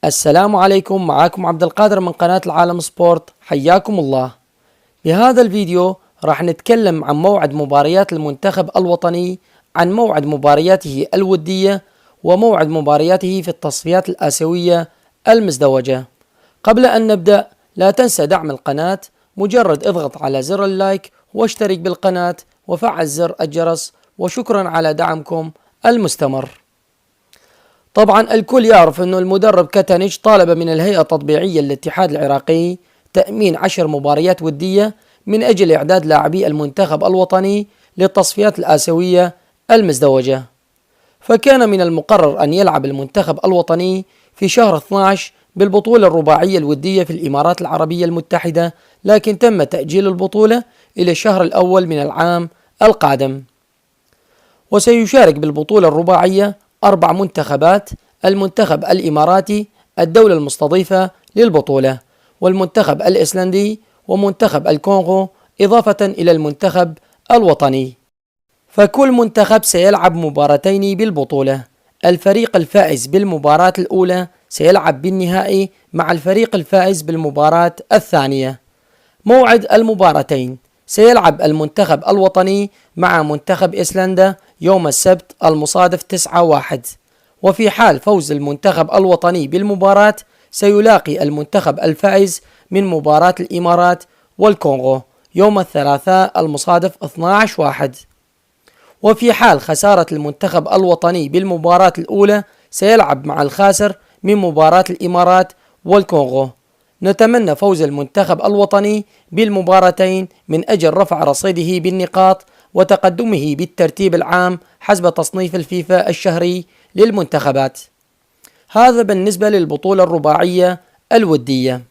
السلام عليكم، معاكم عبد القادر من قناة العالم سبورت، حياكم الله. بهذا الفيديو راح نتكلم عن موعد مباريات المنتخب الوطني، عن موعد مبارياته الودية وموعد مبارياته في التصفيات الآسيوية المزدوجة. قبل أن نبدأ لا تنسى دعم القناة، مجرد اضغط على زر اللايك واشترك بالقناة وفعل زر الجرس، وشكرا على دعمكم المستمر. طبعا الكل يعرف أن المدرب كاتانيج طالب من الهيئة التطبيعية للاتحاد العراقي تأمين 10 مباريات ودية من أجل إعداد لاعبي المنتخب الوطني للتصفيات الآسيوية المزدوجة. فكان من المقرر أن يلعب المنتخب الوطني في شهر 12 بالبطولة الرباعية الودية في الإمارات العربية المتحدة، لكن تم تأجيل البطولة إلى الشهر الأول من العام القادم. وسيشارك بالبطولة الرباعية 4 منتخبات: المنتخب الإماراتي الدولة المستضيفة للبطولة، والمنتخب الإيسلندي، ومنتخب الكونغو، إضافة إلى المنتخب الوطني. فكل منتخب سيلعب مباراتين بالبطولة. الفريق الفائز بالمباراة الأولى سيلعب بالنهائي مع الفريق الفائز بالمباراة الثانية. موعد المباراتين: سيلعب المنتخب الوطني مع منتخب إيسلندا يوم السبت المصادف 9/1، وفي حال فوز المنتخب الوطني بالمباراة سيلاقي المنتخب الفائز من مباراة الإمارات والكونغو يوم الثلاثاء المصادف 12/1. وفي حال خسارة المنتخب الوطني بالمباراة الأولى سيلعب مع الخاسر من مباراة الإمارات والكونغو. نتمنى فوز المنتخب الوطني بالمباراتين من أجل رفع رصيده بالنقاط وتقدمه بالترتيب العام حسب تصنيف الفيفا الشهري للمنتخبات. هذا بالنسبة للبطولة الرباعية الودية.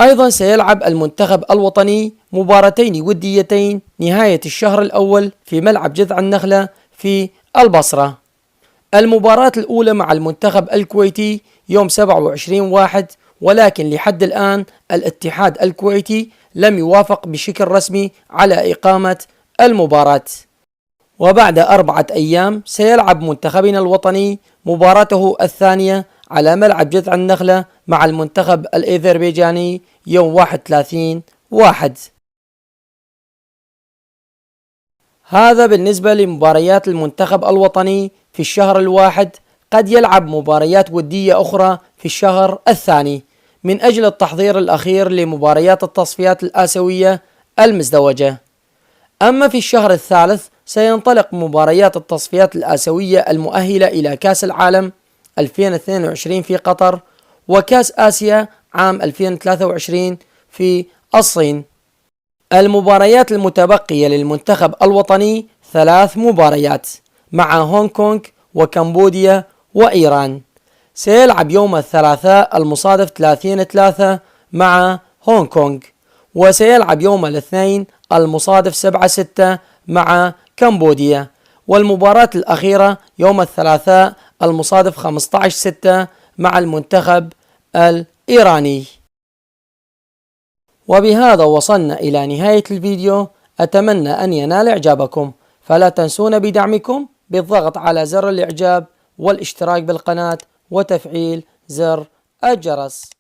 أيضا سيلعب المنتخب الوطني مباراتين وديتين نهاية الشهر الأول في ملعب جذع النخلة في البصرة. المباراة الأولى مع المنتخب الكويتي يوم 27/1، ولكن لحد الآن الاتحاد الكويتي لم يوافق بشكل رسمي على إقامة المباراة. وبعد 4 أيام سيلعب منتخبنا الوطني مباراته الثانية على ملعب جذع النخلة مع المنتخب الأذربيجاني يوم 31/1. هذا بالنسبة لمباريات المنتخب الوطني في الشهر الواحد. قد يلعب مباريات ودية أخرى في الشهر الثاني من أجل التحضير الأخير لمباريات التصفيات الآسيوية المزدوجة. أما في الشهر الثالث سينطلق مباريات التصفيات الآسيوية المؤهلة إلى كأس العالم 2022 في قطر، وكأس آسيا عام 2023 في الصين. المباريات المتبقية للمنتخب الوطني 3 مباريات مع هونغ كونغ وكمبوديا وإيران. سيلعب يوم الثلاثاء المصادف 30/3 مع هونغ كونغ، وسيلعب يوم الاثنين المصادف 7/6 مع كمبوديا، والمباراة الأخيرة يوم الثلاثاء المصادف 15/6 مع المنتخب الإيراني. وبهذا وصلنا إلى نهاية الفيديو. أتمنى أن ينال إعجابكم، فلا تنسون بدعمكم بالضغط على زر الإعجاب والاشتراك بالقناة وتفعيل زر الجرس.